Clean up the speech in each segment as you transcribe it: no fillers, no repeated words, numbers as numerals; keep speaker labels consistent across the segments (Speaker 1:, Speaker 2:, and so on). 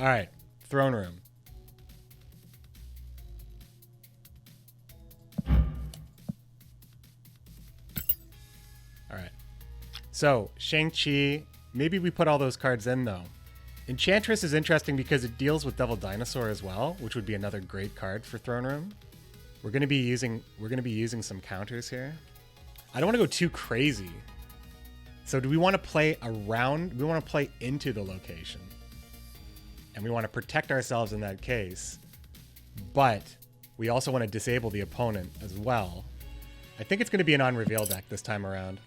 Speaker 1: All right, throne room. All right. So, Shang-Chi, maybe we put all those cards in, though. Enchantress is interesting because it deals with Devil Dinosaur as well, which would be another great card for throne room. We're gonna be using some counters here. I don't want to go too crazy. So do we want to play around? We want to play into the location. And we want to protect ourselves in that case. But we also want to disable the opponent as well. I think it's going to be an on-reveal deck this time around.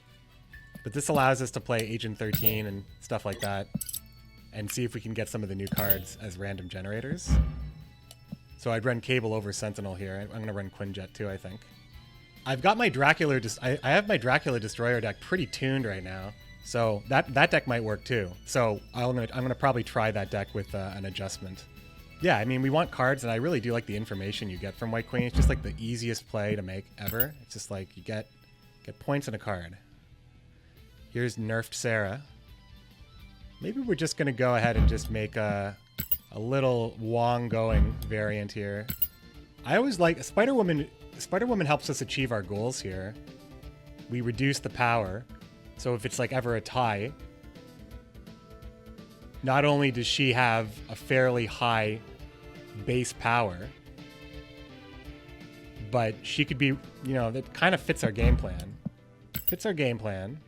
Speaker 1: But this allows us to play Agent 13 and stuff like that. And see if we can get some of the new cards as random generators. So I'd run Cable over Sentinel here. I'm going to run Quinjet too, I think. I've got my Dracula, I have my Dracula Destroyer deck pretty tuned right now, so that deck might work too. So I'm gonna probably try that deck with an adjustment. Yeah, I mean we want cards, and I really do like the information you get from White Queen. It's just like the easiest play to make ever. It's just like you get points in a card. Here's Nerfed Sarah. Maybe we're just gonna go ahead and just make a little Wong going variant here. I always like Spider-Woman. Spider-Woman helps us achieve our goals here. We reduce the power. So if it's like ever a tie, not only does she have a fairly high base power, but she could be, you know, that kind of fits our game plan. Fits our game plan.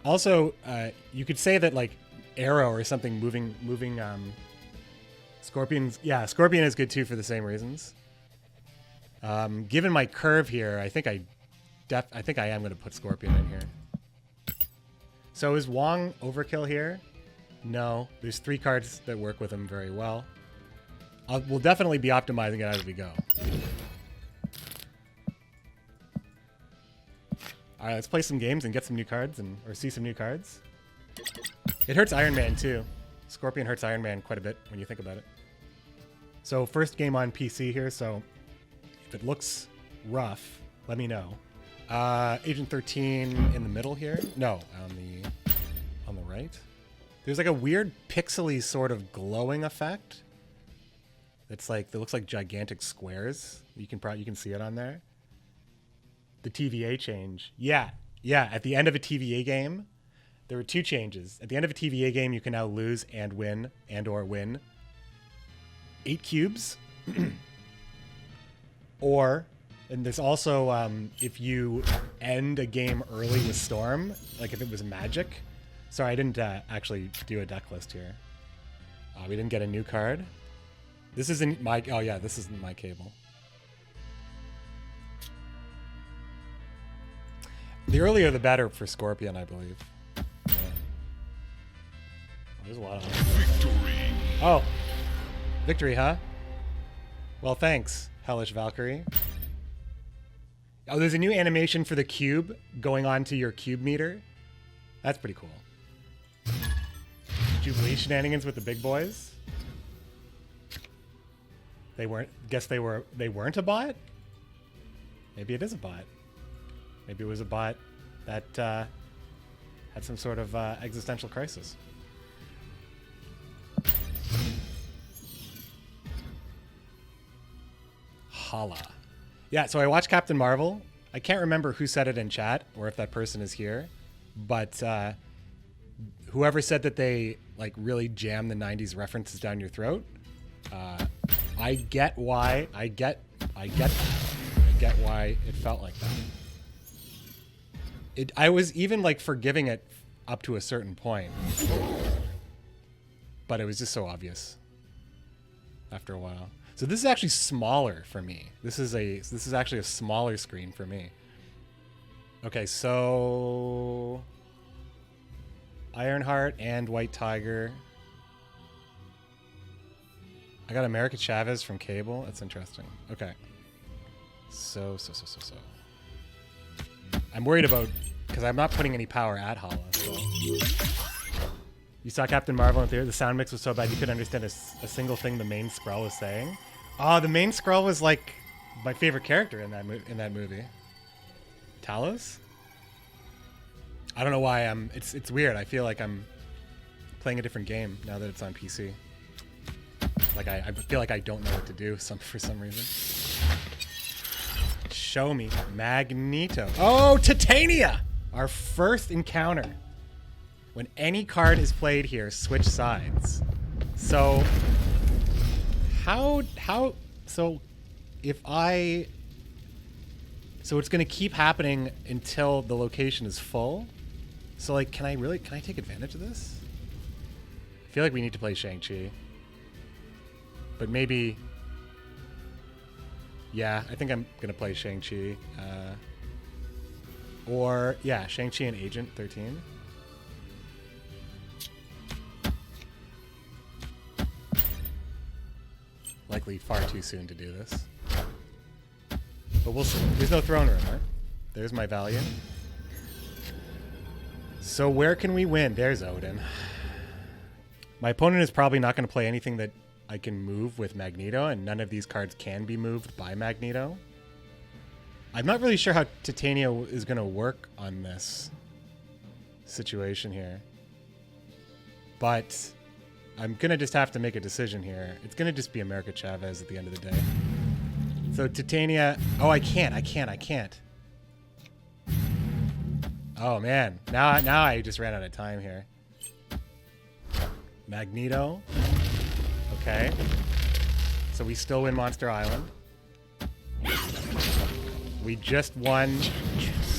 Speaker 1: Also, you could say that like Arrow or something moving Scorpion's, yeah, Scorpion is good too for the same reasons. Given my curve here, I think I am going to put Scorpion in here. So is Wong overkill here? No, there's 3 cards that work with him very well. We'll definitely be optimizing it as we go. All right, let's play some games and get some new cards or see some new cards. It hurts Iron Man too. Scorpion hurts Iron Man quite a bit when you think about it. So first game on PC here, so if it looks rough, let me know. Agent 13 in the middle here. No, on the right. There's like a weird pixely sort of glowing effect. It's like, it looks like gigantic squares. You can see it on there. The TVA change. Yeah. At the end of a TVA game, there were 2 changes. At the end of a TVA game, you can now lose and win, or win 8 cubes. And there's also, if you end a game early with Storm, like if it was Magic. Sorry, I didn't actually do a deck list here. We didn't get a new card. This isn't my, oh yeah, this isn't my Cable. The earlier the better for Scorpion, I believe. Yeah. There's a lot of them. Victory. Oh. Victory, huh? Well, thanks, Hellish Valkyrie. Oh, there's a new animation for the cube going on to your cube meter. That's pretty cool. Jubilee shenanigans with the big boys. They weren't a bot? Maybe it is a bot. Maybe it was a bot that had some sort of existential crisis. Holla. Yeah, so I watched Captain Marvel. I can't remember who said it in chat or if that person is here, but whoever said that they like really jam the 90s references down your throat, I get why. I get why it felt like that. I was even like forgiving it up to a certain point, but it was just so obvious after a while. So this is actually smaller for me. This is actually a smaller screen for me. Okay, so Ironheart and White Tiger. I got America Chavez from Cable. That's interesting. Okay. So. I'm worried about, because I'm not putting any power at Hala. So. You saw Captain Marvel in theater. The sound mix was so bad you couldn't understand a single thing the main Skrull was saying. Oh, the main Skrull was like my favorite character in that movie. Talos? I don't know why I'm... It's weird. I feel like I'm playing a different game now that it's on PC. Like, I feel like I don't know what to do for some reason. Show me. Magneto. Oh, Titania! Our first encounter. When any card is played here, switch sides. So, so it's going to keep happening until the location is full. So, like, can I take advantage of this? I feel like we need to play Shang-Chi. But maybe, yeah, I think I'm going to play Shang-Chi. Or, yeah, Shang-Chi and Agent 13. Likely far too soon to do this. But we'll see. There's no throne room, right? There's my value. So where can we win? There's Odin. My opponent is probably not going to play anything that I can move with Magneto, and none of these cards can be moved by Magneto. I'm not really sure how Titania is going to work on this situation here. But I'm going to just have to make a decision here. It's going to just be America Chavez at the end of the day. So Titania... Oh, I can't. Oh, man. Now I just ran out of time here. Magneto. Okay. So we still win Monster Island. We just won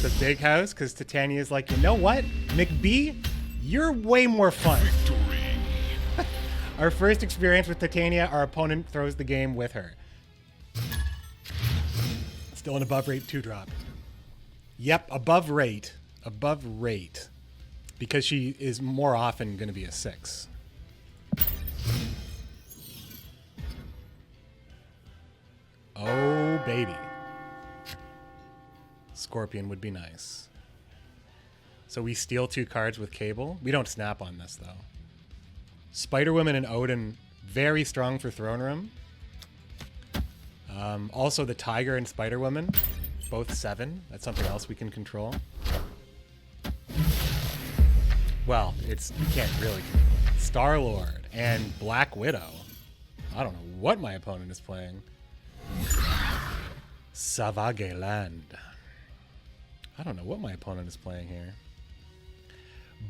Speaker 1: the big house because Titania's like, you know what? McBee, you're way more fun. Our first experience with Titania, our opponent throws the game with her. Still an above rate 2-drop. Yep, above rate. Above rate. Because she is more often going to be a 6. Oh, baby. Scorpion would be nice. So we steal 2 cards with Cable. We don't snap on this, though. Spider-Woman and Odin, very strong for Throne Room. Also, the Tiger and Spider-Woman, both 7. That's something else we can control. Well, you can't really. Star-Lord and Black Widow. I don't know what my opponent is playing. Savageland. I don't know what my opponent is playing here.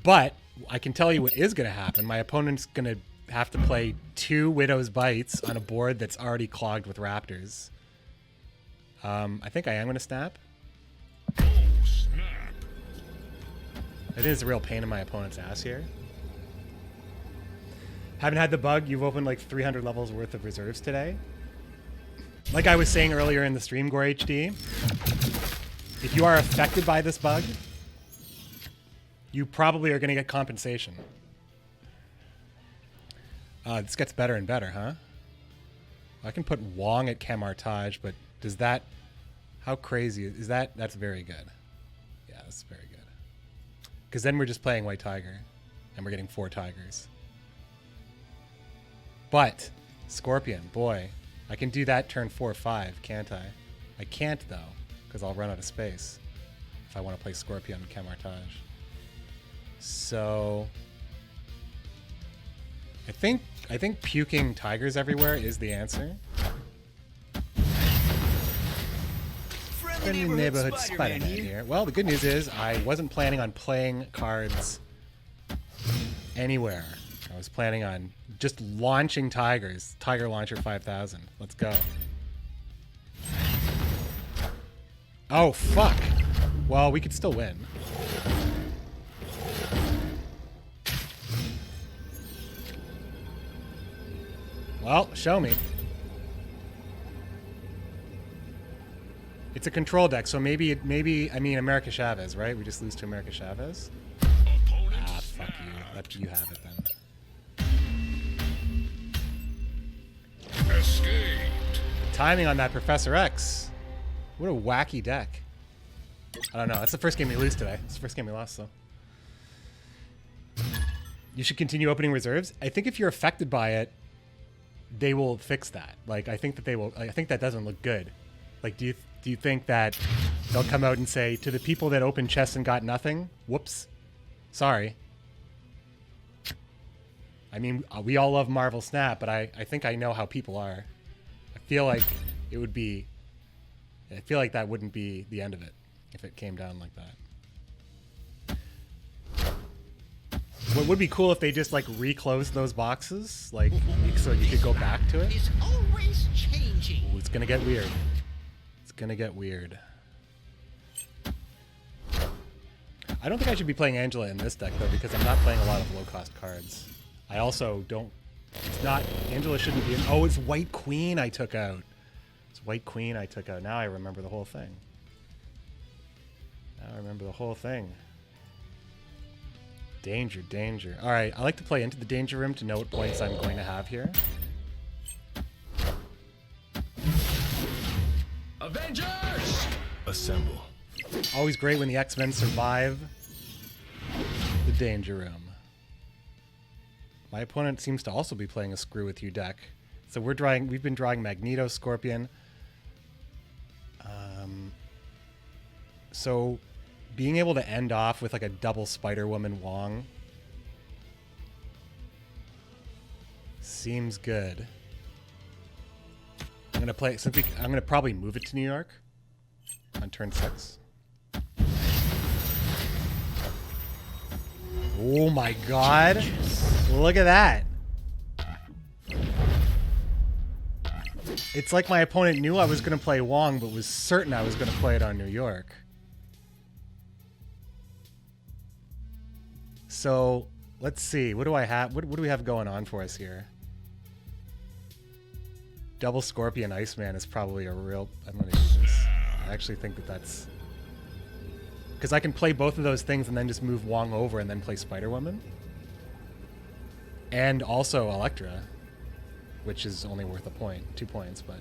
Speaker 1: But I can tell you what is going to happen. My opponent's going to have to play 2 Widow's Bites on a board that's already clogged with Raptors. I think I am going to snap.
Speaker 2: Oh, snap.
Speaker 1: I think it's a real pain in my opponent's ass here. Haven't had the bug. You've opened like 300 levels worth of reserves today. Like I was saying earlier in the stream, Gore HD, if you are affected by this bug, you probably are going to get compensation. This gets better and better, huh? I can put Wong at Camartage, but does that... How crazy is that? That's very good. Yeah, that's very good. Because then we're just playing White Tiger, and we're getting 4 Tigers. But, Scorpion, boy, I can do that turn 4-5, can't I? I can't, though, because I'll run out of space if I want to play Scorpion and Camartage. So... I think puking tigers everywhere is the answer. Friendly neighborhood Spider-Man here. Well, the good news is I wasn't planning on playing cards anywhere. I was planning on just launching tigers. Tiger Launcher 5000. Let's go. Oh, fuck. Well, we could still win. Well, show me. It's a control deck, so maybe I mean America Chavez, right? We just lose to America Chavez. Ah, fuck you. You have it then.
Speaker 2: Escaped.
Speaker 1: Timing on that Professor X. What a wacky deck. I don't know. That's the first game we lose today. It's the first game we lost, though. You should continue opening reserves. I think if you're affected by it, they will fix that. Like, I think that they will. I think that doesn't look good. Like, do you think that they'll come out and say, to the people that opened chests and got nothing, whoops, sorry. I mean, we all love Marvel Snap, but I think I know how people are. I feel like it would be... I feel like that wouldn't be the end of it if it came down like that. What would be cool if they just like reclosed those boxes, like so you could go back to it.
Speaker 3: It's always changing.
Speaker 1: Ooh, it's gonna get weird. It's gonna get weird. I don't think I should be playing Angela in this deck though, because I'm not playing a lot of low-cost cards. I also don't. It's not. Angela shouldn't be in. Oh, it's White Queen I took out. It's White Queen I took out. Now I remember the whole thing. Now I remember the whole thing. Danger, danger. All right, I like to play into the danger room to know what points I'm going to have here.
Speaker 2: Avengers! Assemble.
Speaker 1: Always great when the X-Men survive the danger room. My opponent seems to also be playing a Screw With You deck. So we've been drawing Magneto, Scorpion. So being able to end off with like a double Spider-Woman Wong seems good. I'm gonna play I'm gonna probably move it to New York on turn 6. Oh my god. Look at that. It's like my opponent knew I was going to play Wong, but was certain I was going to play it on New York. So, let's see. What do I have? What do we have going on for us here? Double Scorpion Iceman is probably a real... I'm going to use this. I actually think that that's... Because I can play both of those things and then just move Wong over and then play Spider-Woman. And also Elektra, which is only worth a point, 2 points, but...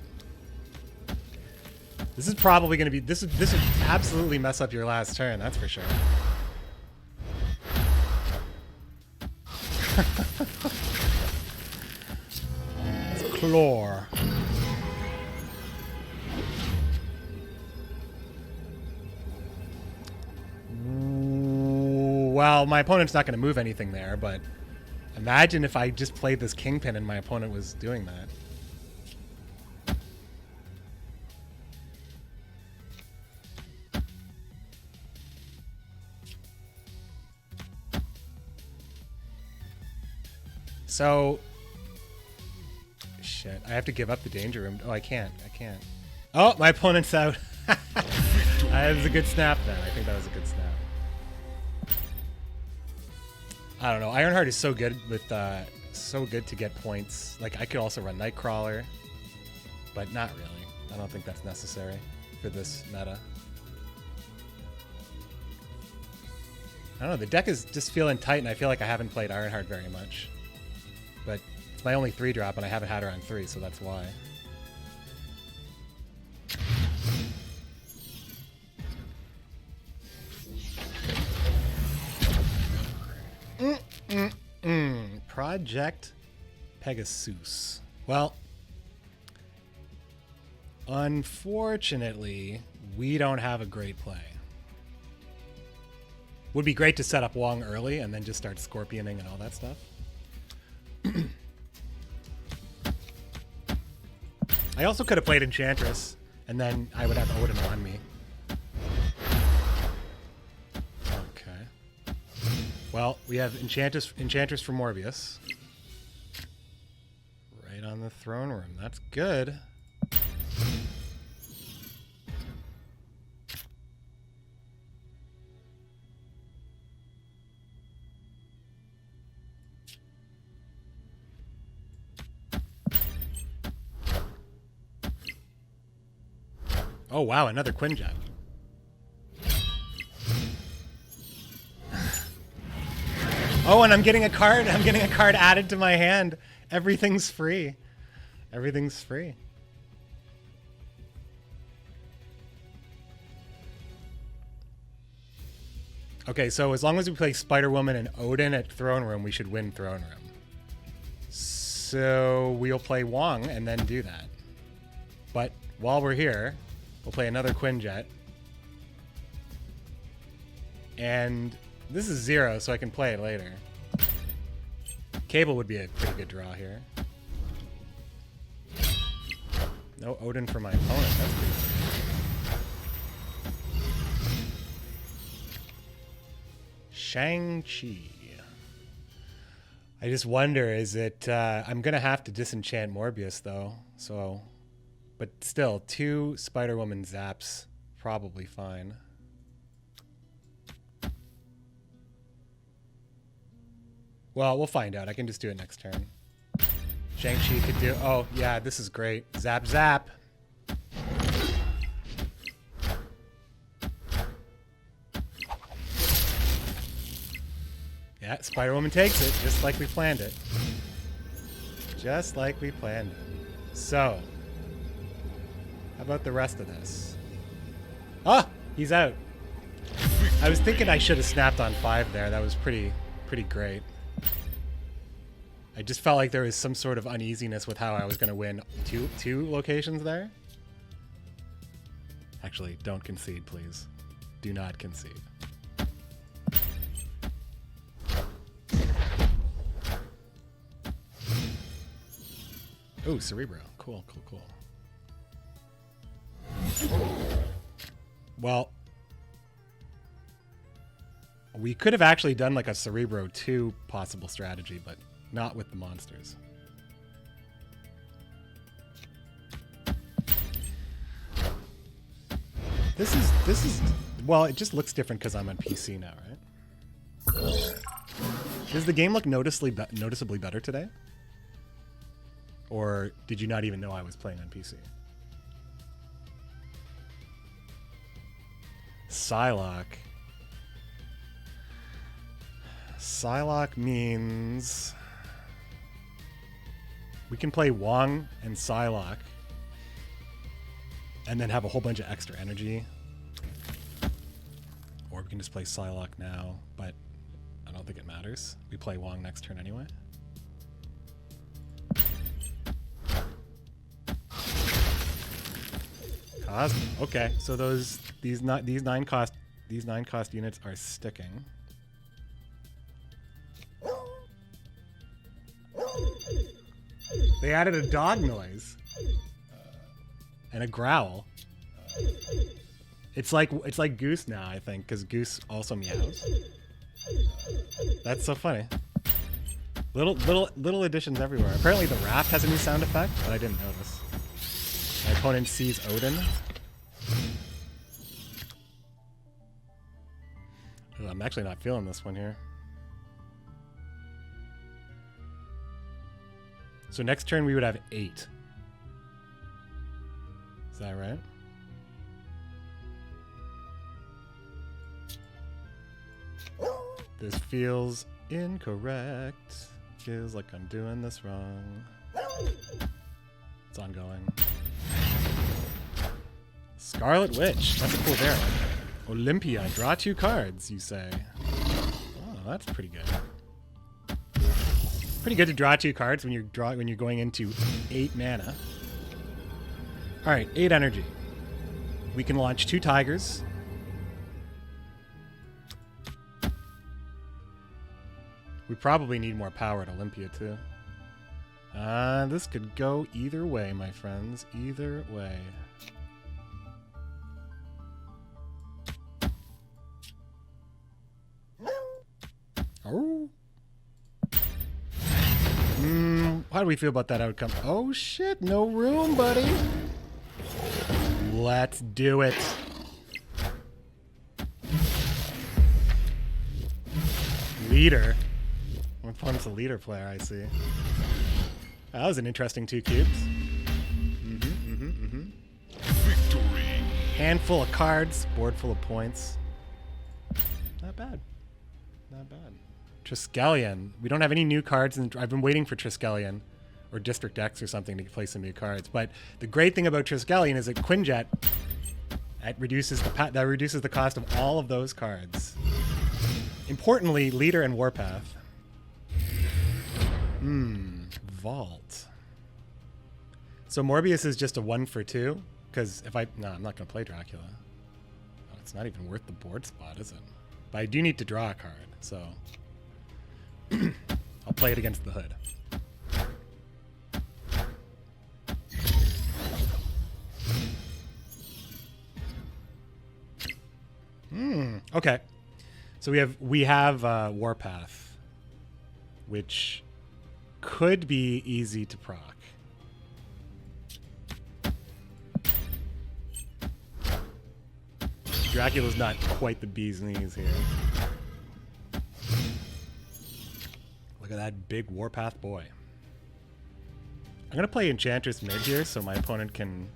Speaker 1: This is probably going to be... This would absolutely mess up your last turn, that's for sure. It's Chlor. Well, my opponent's not going to move anything there, but imagine if I just played this Kingpin and my opponent was doing that. So, shit, I have to give up the danger room. Oh, I can't. Oh, my opponent's out. That was a good snap then. I think that was a good snap. I don't know. Ironheart is so good with so good to get points. Like I could also run Nightcrawler, but not really. I don't think that's necessary for this meta. I don't know. The deck is just feeling tight, and I feel like I haven't played Ironheart very much. But it's my only 3-drop, and I haven't had her on 3, so that's why. Project Pegasus. Well, unfortunately, we don't have a great play. Would be great to set up Wong early and then just start Scorpioning and all that stuff. I also could have played Enchantress, and then I would have Odin on me. Okay. Well, we have Enchantress for Morbius. Right on the throne room. That's good. Oh wow, another Quinjet. Oh, and I'm getting a card. I'm getting a card added to my hand. Everything's free. Everything's free. Okay, so as long as we play Spider-Woman and Odin at Throne Room, we should win Throne Room. So we'll play Wong and then do that. But while we're here, we'll play another Quinjet. And this is 0, so I can play it later. Cable would be a pretty good draw here. No Odin for my opponent. That's pretty good. Shang-Chi. I just wonder, is it... I'm going to have to disenchant Morbius, though. So, but still, 2 Spider-Woman zaps. Probably fine. Well, we'll find out. I can just do it next turn. Shang-Chi could do... Oh, yeah, this is great. Zap, zap. Yeah, Spider-Woman takes it, just like we planned it. Just like we planned it. So, how about the rest of this? Ah, he's out. I was thinking I should have snapped on 5 there. That was pretty great. I just felt like there was some sort of uneasiness with how I was going to win two locations there. Actually, don't concede, please. Do not concede. Ooh, Cerebro. Cool, cool, cool. Well, we could have actually done like a Cerebro 2 possible strategy, but not with the monsters. This is well, it just looks different because I'm on PC now, right? Does the game look noticeably better today? Or did you not even know I was playing on PC? Psylocke. Psylocke means we can play Wong and Psylocke and then have a whole bunch of extra energy. Or we can just play Psylocke now, but I don't think it matters. We play Wong next turn anyway. Cosmo. Okay, so these 9 cost units are sticking. They added a dog noise and a growl. It's like Goose now, I think, because Goose also meows. That's so funny. Little additions everywhere. Apparently the raft has a new sound effect, but I didn't notice. My opponent sees Odin. Ooh, I'm actually not feeling this one here. So next turn we would have 8. Is that right? This feels incorrect. Feels like I'm doing this wrong. It's ongoing. Scarlet Witch. That's a cool there. Olympia. Draw 2 cards, you say. Oh, that's pretty good. Pretty good to draw 2 cards when you're going into 8 mana. All right, 8 energy. We can launch 2 tigers. We probably need more power at Olympia too. This could go either way, my friends. Either way. Oh. How do we feel about that outcome? Oh shit, no room, buddy. Let's do it. Leader. My opponent's a leader player, I see. That was an interesting 2 cubes.
Speaker 2: Victory.
Speaker 1: Handful of cards, board full of points. Not bad. Not bad. Triskelion. We don't have any new cards, and I've been waiting for Triskelion or District X or something to play some new cards. But the great thing about Triskelion is that Quinjet, that reduces the cost of all of those cards. Importantly, Leader and Warpath. Vault. So Morbius is just a 1 for 2? Because if no, I'm not going to play Dracula. Oh, it's not even worth the board spot, is it? But I do need to draw a card, so I'll play it against the hood. Okay. So we have Warpath, which could be easy to proc. Dracula's not quite the bee's knees here. Look at that big Warpath boy. I'm going to play Enchantress mid here so my opponent can...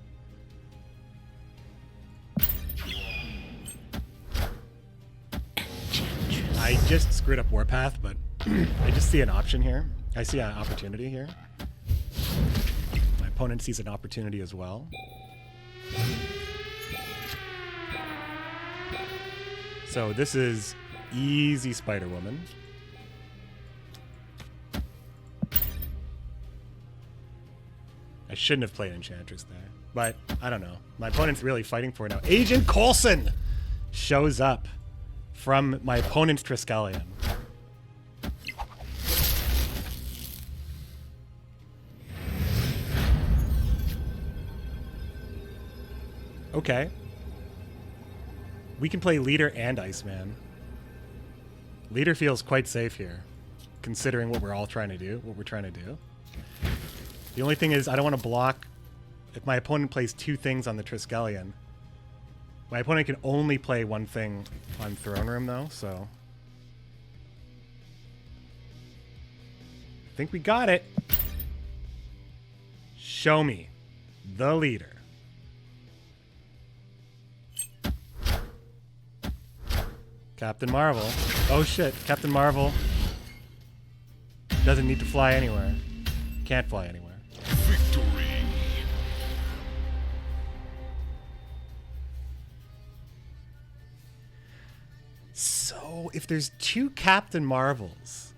Speaker 1: I just screwed up Warpath, but I just see an option here. I see an opportunity here. My opponent sees an opportunity as well. So this is easy Spider-Woman. I shouldn't have played Enchantress there, but I don't know. My opponent's really fighting for it now. Agent Coulson shows up from my opponent's Triskelion. Okay. We can play Leader and Iceman. Leader feels quite safe here, considering what we're all trying to do, what we're trying to do. The only thing is I don't want to block if my opponent plays two things on the Triskelion. My opponent can only play one thing on Throne Room, though, so... I think we got it. Show me the leader. Captain Marvel. Oh shit, Captain Marvel doesn't need to fly anywhere. Can't fly anywhere.
Speaker 2: Victory.
Speaker 1: So, if there's two Captain Marvels,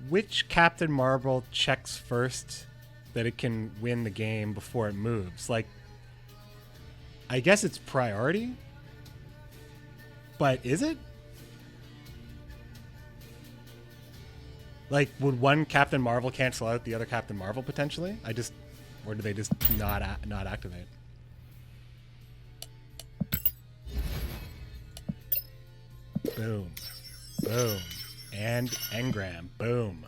Speaker 1: which Captain Marvel checks first that it can win the game before it moves? Like, I guess it's priority? But is it? Like, would one Captain Marvel cancel out the other Captain Marvel potentially? Or do they just not activate? Boom. Boom. And Engram. Boom.